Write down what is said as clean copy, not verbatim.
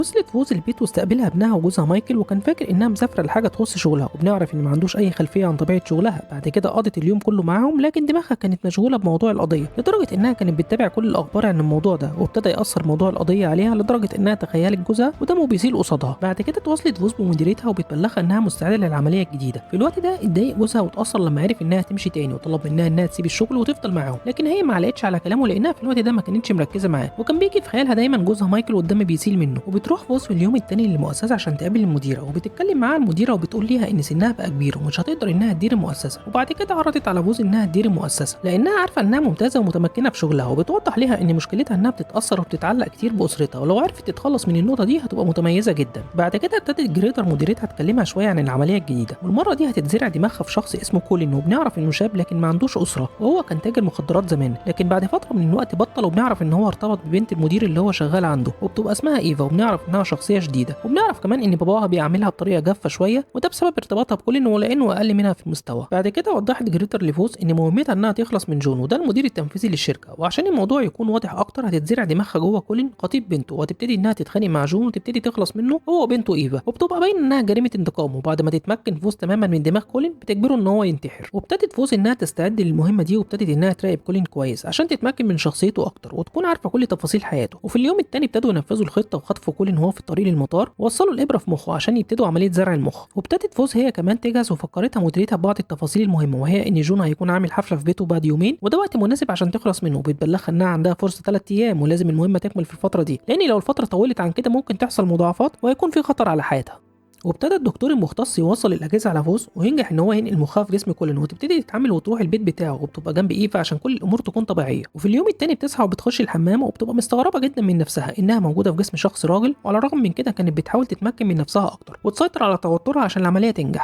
وصلت فوز البيت واستقبلها ابنها وجوزها مايكل، وكان فاكر انها مسافره لحاجه تخص شغلها، وبنعرف ان ما عندوش اي خلفيه عن طبيعه شغلها. بعد كده قضت اليوم كله معاهم، لكن دماغها كانت مشغوله بموضوع القضيه، لدرجه انها كانت بتتابع كل الاخبار عن الموضوع ده، وابتدى ياثر موضوع القضيه عليها لدرجه انها تخيلت جوزها ودمه بيسيل قصادها. بعد كده اتواصلت فوز بمديرتها وبتبلغها انها مستعده للعمليه الجديده. في الوقت ده اتضايق جوزها واتاثر لما عرف انها تمشي تاني، وطلب منها انها تسيب الشغل وتفضل معاهم، لكن هي ما علقتش على كلامه لانها في الوقت ده ما كانتش مركزه معاه، وكان بيجي في خيالها دايما جوزها مايكل والدم بيسيل منه. وبتروح فوز في اليوم التاني للمؤسسه عشان تقابل المديره، وبتتكلم معاها المديره وبتقول ليها ان سنها بقى كبير ومش هتقدر انها تدير المؤسسه. وبعد كده عرضت على فوز انها تدير المؤسسه لانها عارفه انها ممتازه ومتمكنه في شغلها، وبتوضح ليها ان مشكلتها انها بتتاثر وبتتعلق كتير باسرتها، ولو عرفت تتخلص من النقطه دي هتبقى متميزه جدا. بعد كده ابتدت جريتر مديرتها تكلمها شويه عن العمليه الجديده، والمره دي هتتزرع دماغها في شخص اسمه كولين، وبنعرف انه شاب لكن ما عندوش اسره، وهو كان تاجر مخدرات زمان، لكن بعد فتره من الوقت بطل، وبنعرف ان هو ارتبط ببنت المدير اللي هو شغال عنده، وبتبقى اسمها ايفا، وبنعرف انها شخصيه شديده، وبنعرف كمان ان باباها بيعاملها بطريقه جافه شويه، وده بسبب ارتباطها بكولين ولانه اقل منها في المستوى. بعد كده وضحت جريتر لفوز ان مهمتها انها تخلص من جون، وده المدير التنفيذي للشركه، وعشان الموضوع يكون واضح اكتر هتتزرع دماغها جوه كولين خطيب بنته، وهتبتدي انها تتخانق مع جون وتبتدي تخلص منه هو وبنته ايفا، وبتبقى باين انها جريمه انتقام. وبعد ما تتمكن فوز تماما من دماغ كولين بتجبره ان هو ينتحر، وابتدت فوز انها تستعد للمهمه دي، وابتدت انها تراقب كولين كويس عشان تتمكن من شخصيته اكتر وتكون عارفه كل تفاصيل حياته. وفي اليوم الثاني ابتدوا ينفذوا الخطه وخطفوا كولين وهو في الطريق للمطار، ووصلوا الابره في مخه عشان يبتدوا عمليه زرع المخ. وابتدت فوز هي كمان تجهز، وفكرتها مديرتها ببعض التفاصيل المهمه، وهي ان جون هيكون عامل حفله في بيته بعد يومين، وده وقت مناسب عشان تخلص منه، وبتبلغها انها عندها فرصه 3 ايام ولازم المهمه تكمل في الفتره دي، لان لو الفتره طولت عن كده ممكن تحصل مضاعفات وهيكون في خطر على حياتها. وابتدى الدكتور المختص يوصل الاجهزه على فوز، وينجح ان هو ينقل مخها في جسم كولين، وتبتدي تتعامل وتروح البيت بتاعه، وبتبقى جنب ايفا عشان كل الامور تكون طبيعيه. وفي اليوم الثاني بتصحى وبتخش الحمام، وبتبقى مستغربه جدا من نفسها انها موجوده في جسم شخص راجل، وعلى الرغم من كده كانت بتحاول تتمكن من نفسها اكتر وتسيطر على توترها عشان العمليه تنجح.